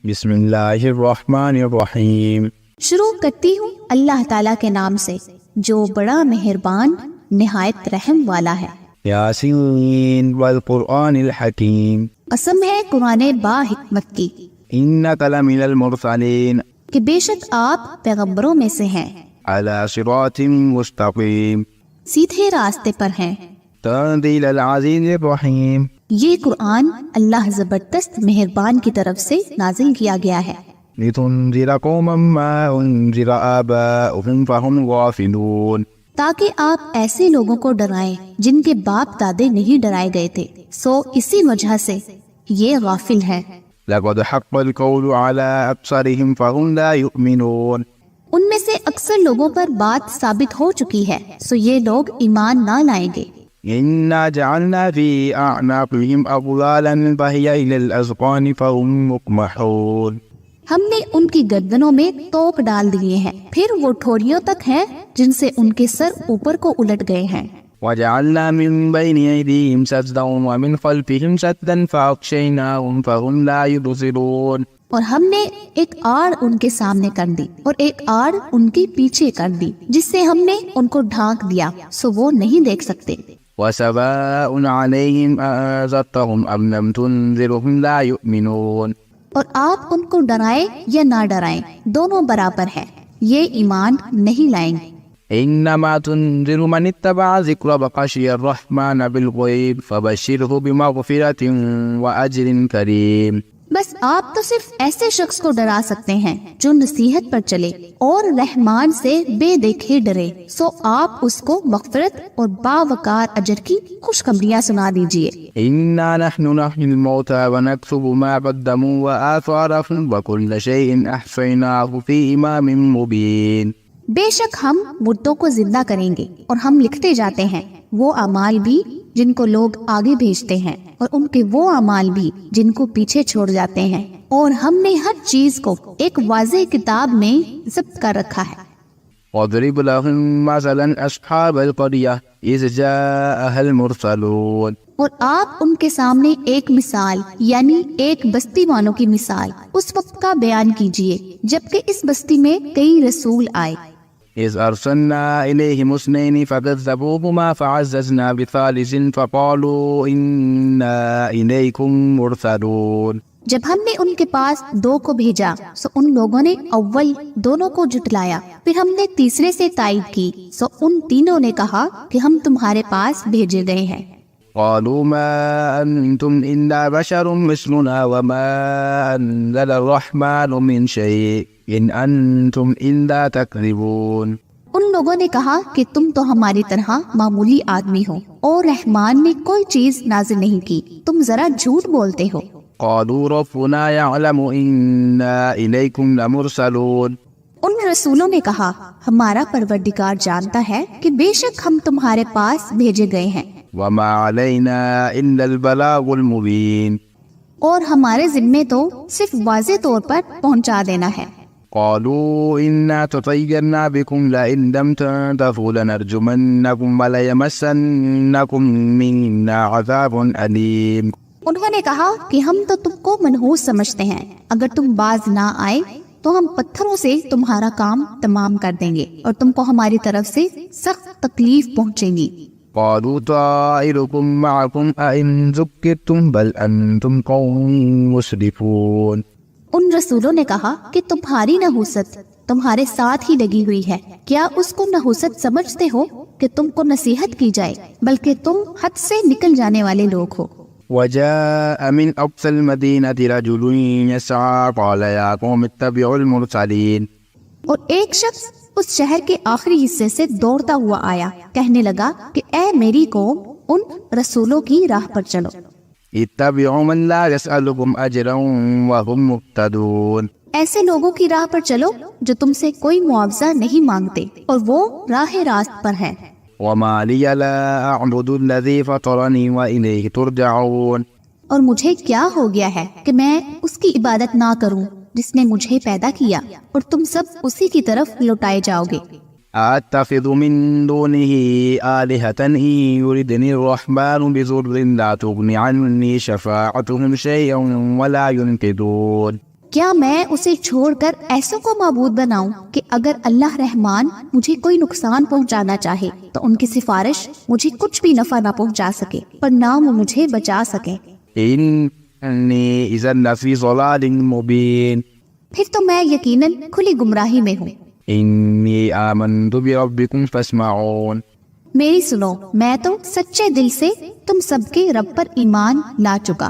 بسم اللہ الرحمن الرحیم۔ شروع کرتی ہوں اللہ تعالیٰ کے نام سے جو بڑا مہربان نہایت رحم والا ہے۔ یاسین والقرآن الحکیم۔ قسم ہے قرآن با حکمت کی، انک لمن المرسلین، کہ بے شک آپ پیغمبروں میں سے ہیں، علی صراط مستقیم، سیدھے راستے پر ہیں۔ تنزیل العزیز الرحیم۔ یہ قرآن اللہ زبردست مہربان کی طرف سے نازل کیا گیا ہے، لتنذر قوما ما انذر آباؤهم فهم غافلون، تاکہ آپ ایسے لوگوں کو ڈرائیں جن کے باپ دادے نہیں ڈرائے گئے تھے، سو اسی وجہ سے یہ غافل ہیں۔ لقد حق القول على أبصارهم فهم لا يؤمنون، ان میں سے اکثر لوگوں پر بات ثابت ہو چکی ہے، سو یہ لوگ ایمان نہ لائیں گے۔ إنا جعلنا في أعناقهم أغلالا فهي إلى الأذقان فهم مقمحون، ہم نے ان کی گردنوں میں توق ڈال دیے ہیں، پھر وہ ٹھوڑیوں تک ہیں جن سے ان کے سر اوپر کو الٹ گئے ہیں۔ وجعلنا من بين أيديهم سدا ومن خلفهم سدا فأغشيناهم فهم لا يبصرون، اور ہم نے ایک آڑ ان کے سامنے کر دی اور ایک آڑ ان کے پیچھے کر دی، جس سے ہم نے ان کو ڈھانک دیا، سو وہ نہیں دیکھ سکتے۔ وسواء عليهم أأنذرتهم أم لم تنذرهم لا يؤمنون، اور آپ ان کو ڈرائیں یا نہ ڈرائیں دونوں برابر ہے، یہ ایمان نہیں لائیں گے۔ إنما تنذر من اتبع ذكر وخشي الرحمن بالغيب فبشره بمغفرة وأجر كريم، بس آپ تو صرف ایسے شخص کو ڈرا سکتے ہیں جو نصیحت پر چلے اور رحمان سے بے دیکھے ڈرے، سو آپ اس کو مغفرت اور باوقار اجر کی خوشخبریاں سنا دیجئے۔ إنا نحن نحيي الموتى ونكتب ما قدموا وآثارهم وكل شيء أحصيناه في إمام مبين، بے شک ہم مردوں کو زندہ کریں گے اور ہم لکھتے جاتے ہیں وہ اعمال بھی جن کو لوگ آگے بھیجتے ہیں اور ان کے وہ اعمال بھی جن کو پیچھے چھوڑ جاتے ہیں، اور ہم نے ہر چیز کو ایک واضح کتاب میں ضبط کر رکھا ہے۔ واضرب لهم مثلا أصحاب القرية إذ جاءها المرسلون، اور آپ ان کے سامنے ایک مثال یعنی ایک بستی والوں کی مثال اس وقت کا بیان کیجئے جبکہ اس بستی میں کئی رسول آئے۔ إذ أرسلنا إليهم اثنين فكذبوهما فعززنا بثالث فقالوا إنا إليكم مرسلون، جب ہم نے ان کے پاس دو کو بھیجا سو ان لوگوں نے اول دونوں کو جھٹلایا، پھر ہم نے تیسرے سے تائید کی، سو ان تینوں نے کہا کہ ہم تمہارے پاس بھیجے گئے ہیں۔ قالوا ما أنتم إلا بشر مثلنا وما أنزل الرحمن من شيء إن أنتم إلا تكذبون، ان لوگوں نے کہا کہ تم تو ہماری طرح معمولی آدمی ہو اور رحمان نے کوئی چیز نازل نہیں کی، تم ذرا جھوٹ بولتے ہو۔ قالوا ربنا يعلم إنا إليكم لمرسلون، ان رسولوں نے کہا ہمارا پروردگار جانتا ہے کہ بے شک ہم تمہارے پاس بھیجے گئے ہیں، وما علينا إلا البلاغ المبين، اور ہمارے ذمے تو صرف واضح طور پر پہنچا دینا ہے۔ قالوا إنا تطيرنا بكم لئن لم تنتهوا لنرجمنكم وليمسنكم منا عذاب أليم، انہوں نے کہا کہ ہم تو تم کو منحوس سمجھتے ہیں، اگر تم باز نہ آئے تو ہم پتھروں سے تمہارا کام تمام کر دیں گے اور تم کو ہماری طرف سے سخت تکلیف پہنچے گی۔ قالوا طائركم معكم أئن ذكرتم بل أنتم قوم مسرفون، ان رسولوں نے کہا کہ تمہاری نحوست تمہارے ساتھ ہی لگی ہوئی ہے، کیا اس کو نحوست سمجھتے ہو کہ تم کو نصیحت کی جائے، بلکہ تم حد سے نکل جانے والے لوگ ہو۔ وجاء من أقصى المدينة رجل يسعى قال يا قوم اتبعوا المرسلين، اور ایک شخص اس شہر کے آخری حصے سے دوڑتا ہوا آیا، کہنے لگا کہ اے میری قوم ان رسولوں کی راہ پر چلو، اتبعوا من لا يسألكم أجرا وهم مهتدون، ایسے لوگوں کی راہ پر چلو جو تم سے کوئی معاوضہ نہیں مانگتے اور وہ راہ راست پر ہے۔ وما لي لا أعبد الذي فطرني وإليه ترجعون، اور مجھے کیا ہو گیا ہے کہ میں اس کی عبادت نہ کروں جس نے مجھے پیدا کیا اور تم سب اسی کی طرف لوٹائے جاؤ گے۔ أتخذ من دونه آلهة إن يردني الرحمن بضر لا تغني عني شفاعتهم شيئا ولا ينقذون، کیا میں اسے چھوڑ کر ایسوں کو معبود بناؤں کہ اگر اللہ رحمان مجھے کوئی نقصان پہنچانا چاہے تو ان کی سفارش مجھے کچھ بھی نفع نہ پہنچا سکے پر نہ وہ مجھے بچا سکے؟ إني إذا لفي ضلال مبين پھر تو میں یقیناً کھلی گمراہی میں ہوں۔ إني آمنت بربكم فاسمعون میری سنو، میں تو سچے دل سے تم سب کے رب پر ایمان لا چکا۔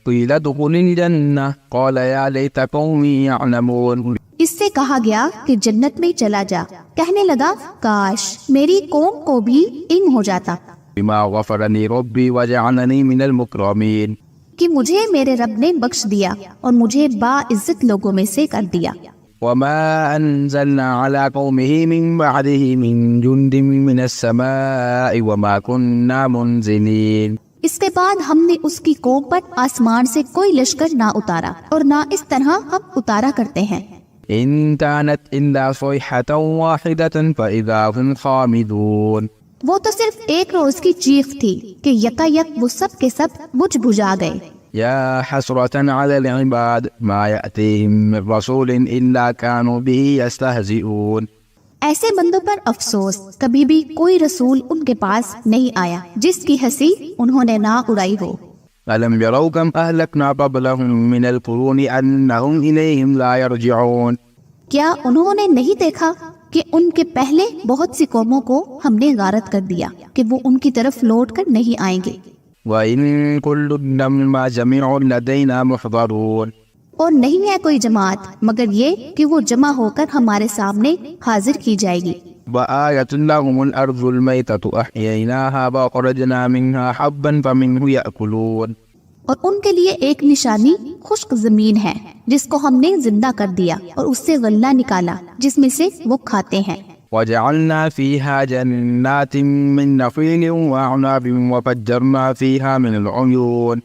قيل ادخل الجنة قال يا ليت قومي يعلمون اس سے کہا گیا کہ جنت میں چلا جا، کہنے لگا کاش میری قوم کو بھی علم ہو جاتا بما غفر لي ربي وجعلني من المكرمين کہ مجھے میرے رب نے بخش دیا اور مجھے باعزت لوگوں میں سے کر دیا۔ وما أنزلنا على قومه من بعده من جند من السماء وما كنا منزلين اس کے بعد ہم نے اس کی قوم پر آسمان سے کوئی لشکر نہ اتارا اور نہ اس طرح ہم اتارا کرتے ہیں۔ إن كانت إلا صيحة واحدة فإذا هم خامدون وہ تو صرف ایک روز کی چیخ تھی کہ یکا یک وہ سب کے سب بجھ بجھا گئے۔ يا حسرة على العباد ما يأتيهم من رسول إلا كانوا به يستهزئون ایسے بندوں پر افسوس، کبھی بھی کوئی رسول ان کے پاس نہیں آیا جس کی ہنسی انہوں نے نہ اڑائی ہو۔ ألم يروا كم أهلكنا قبلهم من القرون أنهم إليهم لا يرجعون کیا انہوں نے نہیں دیکھا کہ ان کے پہلے بہت سی قوموں کو ہم نے غارت کر دیا کہ وہ ان کی طرف لوٹ کر نہیں آئیں گے۔ وإن كل لما جميع لدينا محضرون اور نہیں ہے کوئی جماعت مگر یہ کہ وہ جمع ہو کر ہمارے سامنے حاضر کی جائے گی۔ وآية لهم الأرض الميتة أحييناها وأخرجنا منها حبا فمنه يأكلون اور ان کے لیے ایک نشانی خشک زمین ہے جس کو ہم نے زندہ کر دیا اور اس سے غلہ نکالا جس میں سے وہ کھاتے ہیں۔ وجعلنا فيها جنات من نخيل وأعناب وفجرنا فيها من العيون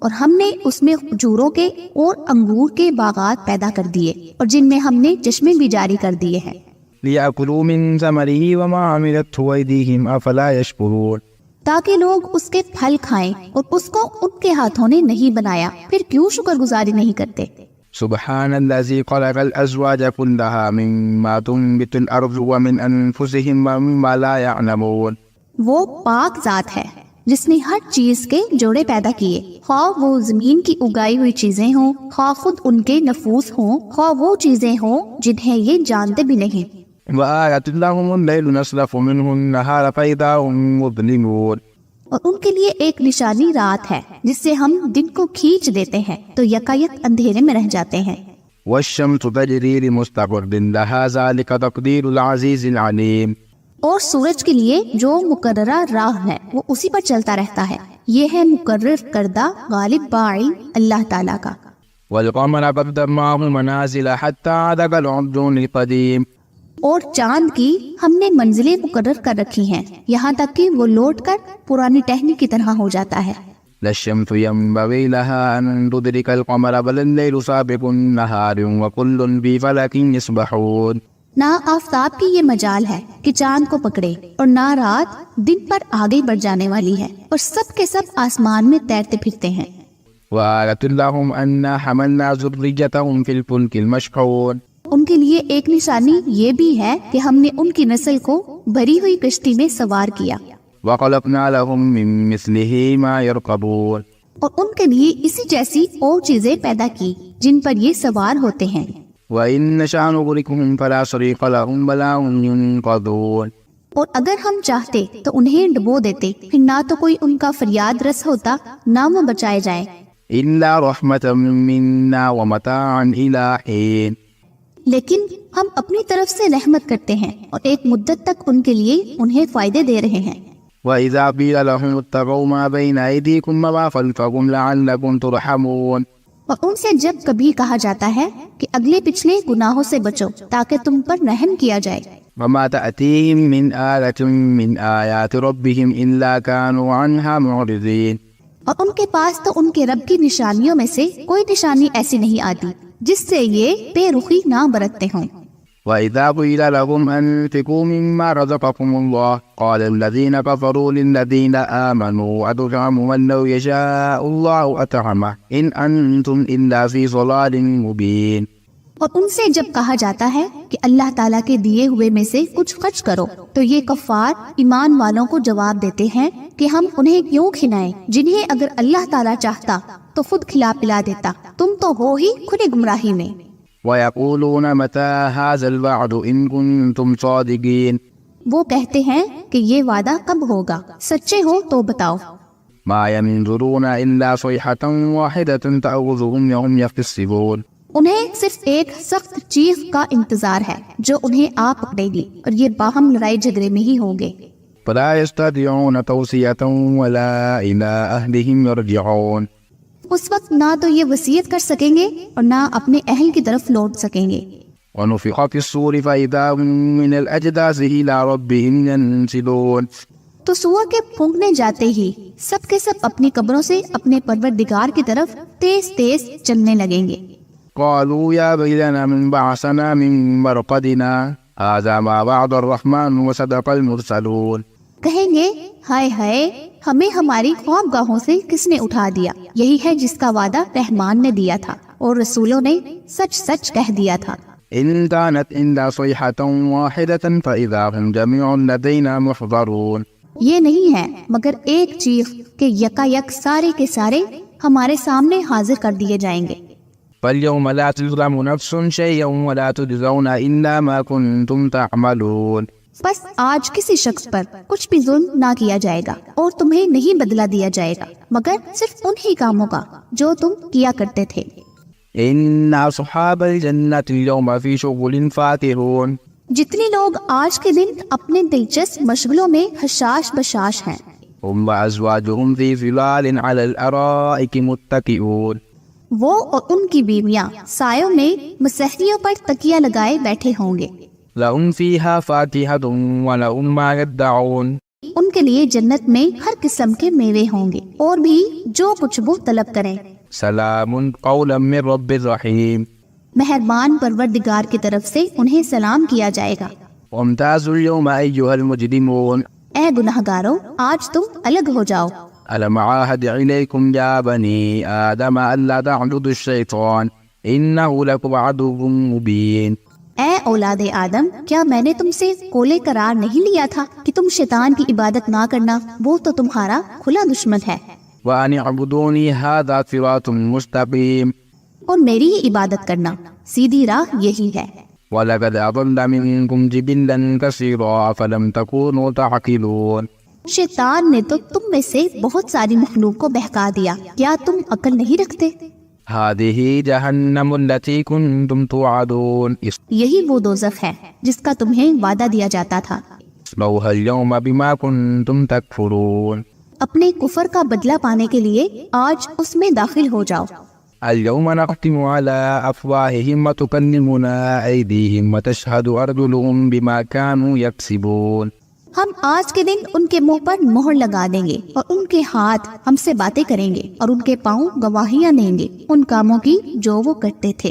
اور ہم نے اس میں کھجوروں کے اور انگور کے باغات پیدا کر دیے اور جن میں ہم نے چشمے بھی جاری کر دیے ہیں۔ ليأكلوا من ثمره وما عملته أيديهم أفلا يشكرون تاکہ لوگ اس کے پھل کھائیں اور اس کو ان کے ہاتھوں نے نہیں بنایا پھر کیوں شکر گزاری نہیں کرتے۔ سبحان الذي خلق الأزواج كلها مما تنبت الأرض ومن أنفسهم ومما لا يعلمون وہ پاک ذات ہے جس نے ہر چیز کے جوڑے پیدا کیے، خواہ وہ زمین کی اگائی ہوئی چیزیں ہوں، خواہ خود ان کے نفوس ہوں، خواہ وہ چیزیں ہوں جنہیں یہ جانتے بھی نہیں۔ وآية لهم الليل نسلخ منه النهار فإذا هم مظلمون اور ان کے لیے ایک نشانی رات ہے جس سے ہم دن کو کھینچ دیتے ہیں تو یکایک اندھیرے میں رہ جاتے ہیں۔ والشمس تجري لمستقر لها ذلك تقدير العزيز العليم اور سورج کے لیے جو مقررہ راہ ہے وہ اسی پر چلتا رہتا ہے، یہ ہے مقرر کردہ غالب باعی اللہ تعالیٰ کا۔ والقمر قدرناه منازل حتى عاد كالعرجون القديم اور چاند کی ہم نے منزلیں مقرر کر رکھی ہیں یہاں تک کہ وہ لوٹ کر پرانی ٹہنی کی طرح ہو جاتا ہے۔ لا الشمس ينبغي لها أن تدرك القمر بل الليل سابق النهار وكل في فلك يسبحون نہ آفتاب کی یہ مجال ہے کہ چاند کو پکڑے اور نہ رات دن پر آگے بڑھ جانے والی ہے اور سب کے سب آسمان میں تیرتے پھرتے ہیں۔ وآية لهم أنا حملنا ذريتهم في الفلك المشحون ان کے لیے ایک نشانی یہ بھی ہے کہ ہم نے ان کی نسل کو بھری ہوئی کشتی میں سوار کیا، وخلقنا لهم من مثله ما يركبون اور ان کے لیے اسی جیسی اور چیزیں پیدا کی جن پر یہ سوار ہوتے ہیں۔ وإن نشأ نغرقهم فلا صريخ لهم ولا هم ينقذون اور اگر ہم چاہتے تو انہیں ڈبو دیتے، پھر نہ تو کوئی ان کا فریاد رس ہوتا نہ وہ بچائے جائیں۔ إلا رحمة منا ومتاعا إلى حين لیکن ہم اپنی طرف سے رحمت کرتے ہیں اور ایک مدت تک ان کے لیے انہیں فائدے دے رہے ہیں۔ وإذا قيل لهم اتقوا ما بين أيديكم وما خلفكم لعلكم ترحمون اور ان سے جب کبھی کہا جاتا ہے کہ اگلے پچھلے گناہوں سے بچو تاکہ تم پر رحم کیا جائے، وما تأتيهم من آية من آيات ربهم إلا كانوا عنها معرضين اور ان کے پاس تو ان کے رب کی نشانیوں میں سے کوئی نشانی ایسی نہیں آتی جس سے یہ بے رخی نہ برتتے ہوں۔ وإذا قيل لهم أنفقوا مما رزقكم الله قال الذين كفروا للذين آمنوا أطعموا من لو يشاء الله أطعمه إن أنتم إلا في ضلال مبين. اور ان سے جب کہا جاتا ہے کہ اللہ تعالیٰ کے دیے ہوئے میں سے کچھ خرچ کرو تو یہ کفار ایمان والوں کو جواب دیتے ہیں کہ ہم انہیں کیوں کھلائیں جنہیں اگر اللہ تعالیٰ چاہتا تو خود کھلا پلا دیتا، تم تو ہو ہی کھلے گمراہی میں. ويقولون متى هذا الوعد إن كنتم صادقين. وہ کہتے ہیں کہ یہ وعدہ کب ہوگا، سچے ہو تو بتاؤ. ما ينظرون إلا صيحة واحدة تأخذهم يوم يختصمون. انہیں صرف ایک سخت چیخ کا انتظار ہے جو انہیں آ پکڑے گی اور یہ باہم لڑائی جھگڑے میں ہی ہوں گے. فلا يستطيعون توصية ولا إلى أهلهم يرجعون. اس وقت نہ تو یہ وصیت کر سکیں گے اور نہ اپنے اہل کی طرف لوٹ سکیں گے. ونفخ في الصور فإذا هم من الأجداث إلى ربهم ينسلون. تو سور کے پھونکنے جاتے ہی سب کے سب اپنی قبروں سے اپنے پروردگار کی طرف تیز تیز چلنے لگیں گے. قالوا يا ويلنا من بعثنا من مرقدنا هذا ما وعد الرحمن وصدق المرسلون. کہیں گے ہائے ہائے ہمیں ہماری خوابگاہوں سے کس نے اٹھا دیا، یہی ہے جس کا وعدہ رحمان نے دیا تھا اور رسولوں نے سچ سچ کہہ دیا تھا. إن كانت إلا صيحة واحدة فإذا هم جميع لدينا محضرون. یہ نہیں ہے مگر ایک چیخ کہ یکا یک سارے کے سارے ہمارے سامنے حاضر کر دیے جائیں گے. فاليوم لا تظلم نفس شيئا ولا تجزون إلا ما كنتم تعملون. بس آج کسی شخص پر کچھ بھی ظلم نہ کیا جائے گا اور تمہیں نہیں بدلہ دیا جائے گا مگر صرف انہی کاموں کا جو تم کیا کرتے تھے. إن أصحاب الجنة اليوم في شغل فاكهون. جتنی لوگ آج کے دن اپنے دلچسپ مشغلوں میں حشاش بشاش ہیں. هم وأزواجهم في ظلال على الأرائك متكئون. وہ اور ان کی بیویاں سایوں میں مسحریوں پر تکیہ لگائے بیٹھے ہوں گے. لهم فيها فاكهة ولهم ما يدعون. ان کے لیے جنت میں ہر قسم کے میوے ہوں گے اور بھی جو کچھ وہ طلب کریں. سلام قولا من رب الرحيم. مہربان پروردگار کی طرف سے انہیں سلام کیا جائے گا. وامتازوا اليوم أيها المجرمون. اے گنہگارو آج تم الگ ہو جاؤ. ألم عاهد إليكم يا بني آدم ألا تعبدوا الشيطان إنه لكم عدو مبين. اے اولاد آدم کیا میں نے تم سے کولے قرار نہیں لیا تھا کہ تم شیطان کی عبادت نہ کرنا، وہ تو تمہارا کھلا دشمن ہے. وأن اعبدوني هذا صراط مستقيم. اور میری ہی عبادت کرنا سیدھی راہ یہی ہے. ولقد أضل منكم جبلا كثيرا فلم تكونوا تعقلون. شیطان نے تو تم میں سے بہت ساری مخلوق کو بہکا دیا، کیا تم عقل نہیں رکھتے؟ هذه جهنم التي كنتم توعدون. یہی وہ دوزخ ہے جس کا تمہیں وعدہ دیا جاتا تھا. اصلوها اليوم بما كنتم تكفرون. اپنے کفر کا بدلہ پانے کے لیے آج اس میں داخل ہو جاؤ. اليوم نختم على أفواههم وتكلمنا أيديهم وتشهد أرجلهم بما كانوا يكسبون. ہم آج کے دن ان کے منہ پر مہر لگا دیں گے اور ان کے ہاتھ ہم سے باتیں کریں گے اور ان کے پاؤں گواہیاں دیں گے ان کاموں کی جو وہ کرتے تھے.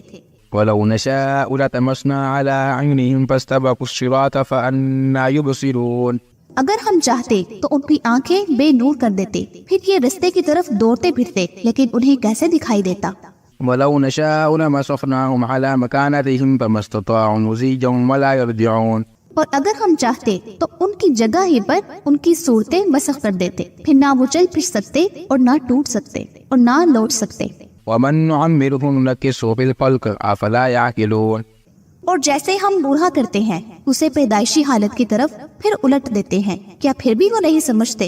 ولو نشاء لطمسنا على أعينهم فاستبقوا الصراط فأنى يبصرون. اگر ہم چاہتے تو ان کی آنکھیں بے نور کر دیتے، پھر یہ رستے کی طرف دوڑتے پھرتے، لیکن انہیں کیسے دکھائی دیتا. ولو نشاء لمسخناهم على مكانتهم فما استطاعوا مزيجا ولا يرجعون. اور اگر ہم چاہتے تو ان کی جگہ ہی پر ان کی صورتیں مسخ کر دیتے، پھر نہ وہ چل پھر سکتے اور نہ ٹوٹ سکتے اور نہ لوٹ سکتے. ومن نعمره ننكسه في الخلق افلا يعقلون. اور جیسے ہم بوڑھا کرتے ہیں اسے پیدائشی حالت کی طرف پھر الٹ دیتے ہیں، کیا پھر بھی وہ نہیں سمجھتے.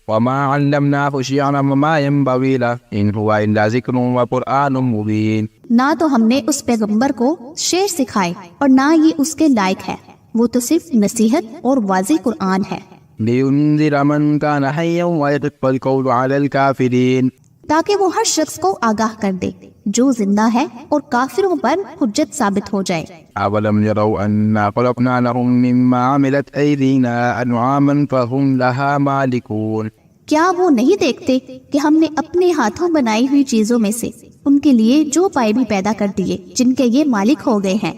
وما علمناه شعرا وما ينبغي له ان هو الا ذكر وقرآن مبين. نہ تو ہم نے اس پیغمبر کو شعر سکھائے اور نہ یہ اس کے لائق ہے، وہ تو صرف نصیحت اور واضح قرآن ہے. لينذر من كان حيا ويحق القول على الكافرين. تاکہ وہ ہر شخص کو آگاہ کر دے جو زندہ ہے اور کافروں پر حجت ثابت ہو جائے. أولم يروا أنا خلقنا لهم مما عملت أيدينا أنعاما فهم لها مالكون. کیا وہ نہیں دیکھتے کہ ہم نے اپنے ہاتھوں بنائی ہوئی چیزوں میں سے ان کے لیے جو پائے بھی پیدا کر دیے جن کے یہ مالک ہو گئے ہیں.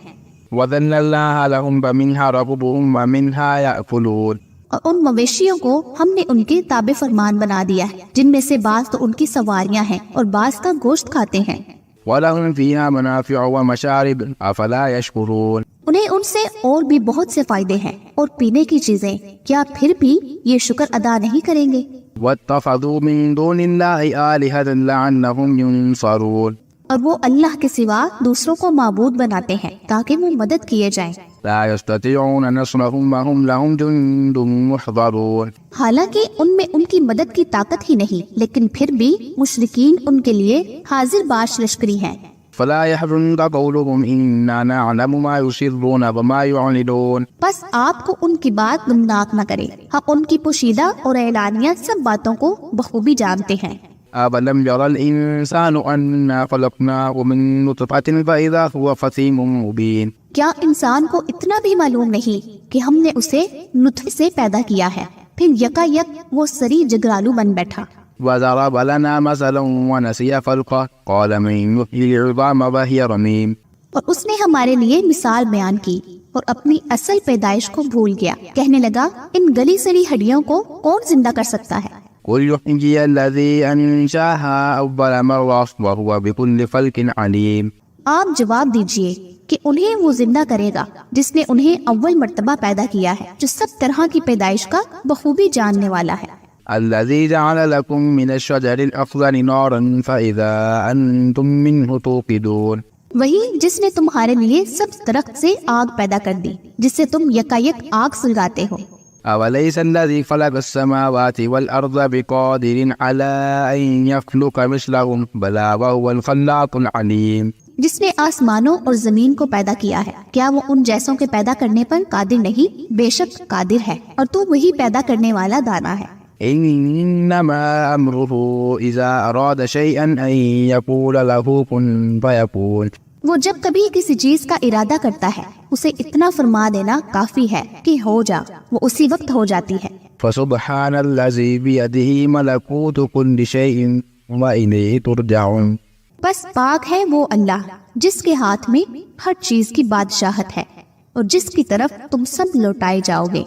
وَذَلَّلْنَاهَا لَهُمْ فَمِنْهَا رَكُوبُهُمْ وَمِنْهَا يَأْكُلُونَ اور ان مویشیوں کو ہم نے ان کے تابع فرمان بنا دیا ہے، جن میں سے بعض تو ان کی سواریاں ہیں اور بعض کا گوشت کھاتے ہیں۔ وَلَهُمْ فِيهَا مَنَافِعُ وَمَشَارِبُ أَفَلَا يَشْكُرُونَ انہیں ان سے اور بھی بہت سے فائدے ہیں اور پینے کی چیزیں، کیا پھر بھی یہ شکر ادا نہیں کریں گے؟ وَاتَّخَذُوا مِن دُونِ اللَّهِ آلِهَةً لَعَلَّهُمْ يُنصَرُونَ اور وہ اللہ کے سوا دوسروں کو معبود بناتے ہیں تاکہ وہ مدد کیے جائیں۔ لَا يَسْتَطِيعُونَ نَصْرَهُمْ وَهُمْ لَهُمْ جُندٌ مُحْضَرُونَ حالانکہ ان میں ان کی مدد کی طاقت ہی نہیں، لیکن پھر بھی مشرکین ان کے لیے حاضر باش لشکری ہیں۔ فَلَا يَحْزُنكَ قَوْلُهُمْ إِنَّا نَعْلَمُ مَا يُسِرُّونَ وَمَا يُعْلِنُونَ بس آپ کو ان کی بات گمناک نہ کرے، ہم ان کی پوشیدہ اور اعلانیہ سب باتوں کو بخوبی جانتے ہیں۔ أَوَلَمْ يَرَ الْإِنسَانُ أَنَّا خَلَقْنَاهُ مِن نُّطْفَةٍ فَإِذَا هُوَ خَصِيمٌ مُّبِينٌ کیا انسان کو اتنا بھی معلوم نہیں کہ ہم نے اسے نطفے سے پیدا کیا ہے، پھر یکا یک وہ سری جگرالو بن بیٹھا۔ وَضَرَبَ لَنَا مَثَلًا وَنَسِيَ خَلْقَهُ قَالَ مَن يُحْيِي الْعِظَامَ وَهِيَ رَمِيمٌ اور اس نے ہمارے لیے مثال بیان کی اور اپنی اصل پیدائش کو بھول گیا، کہنے لگا ان گلی سڑی ہڈیوں کو کون زندہ کر سکتا ہے؟ قُلْ يُحْيِيهَا الَّذِي أَنشَأَهَا أَوَّلَ مَرَّةٍ وَهُوَ بِكُلِّ خَلْقٍ عَلِيمٌ آپ جواب دیجئے کہ انہیں وہ زندہ کرے گا جس نے انہیں اول مرتبہ پیدا کیا ہے، جو سب طرح کی پیدائش کا بخوبی جاننے والا ہے۔ الَّذِي جَعَلَ لَكُم مِّنَ الشَّجَرِ الْأَخْضَرِ نَارًا فَإِذَا أَنتُم مِّنْهُ تُوقِدُونَ وہی جس نے تمہارے لیے سب درخت سے آگ پیدا کر دی جس سے تم یکایک آگ سلگاتے ہو۔ أَوَلَيْسَ الَّذِي خَلَقَ السَّمَاوَاتِ وَالْأَرْضَ بِقَادِرٍ عَلَىٰ أَن يَخْلُقَ مِثْلَهُمْ بَلَىٰ وَهُوَ الْخَلَّاقُ الْعَلِيمُ جس نے آسمانوں اور زمین کو پیدا کیا ہے، کیا وہ ان جیسوں کے پیدا کرنے پر قادر نہیں؟ بے شک قادر ہے، اور تو وہی پیدا کرنے والا دانا ہے۔ إِنَّمَا أَمْرُهُ إِذَا أَرَادَ شَيْئًا أَن يَقُولَ لَهُ كُن فَيَكُونُ وہ جب کبھی کسی چیز کا ارادہ کرتا ہے اسے اتنا فرما دینا کافی ہے کہ ہو جا، وہ اسی وقت ہو جاتی ہے۔ فَسُبْحَانَ الَّذِي بِيَدِهِ مَلَكُوتُ كُلِّ شَيْءٍ وَإِلَيْهِ تُرْجَعُونَ بس پاک ہے وہ اللہ جس کے ہاتھ میں ہر چیز کی بادشاہت ہے اور جس کی طرف تم سب لوٹائے جاؤ گے۔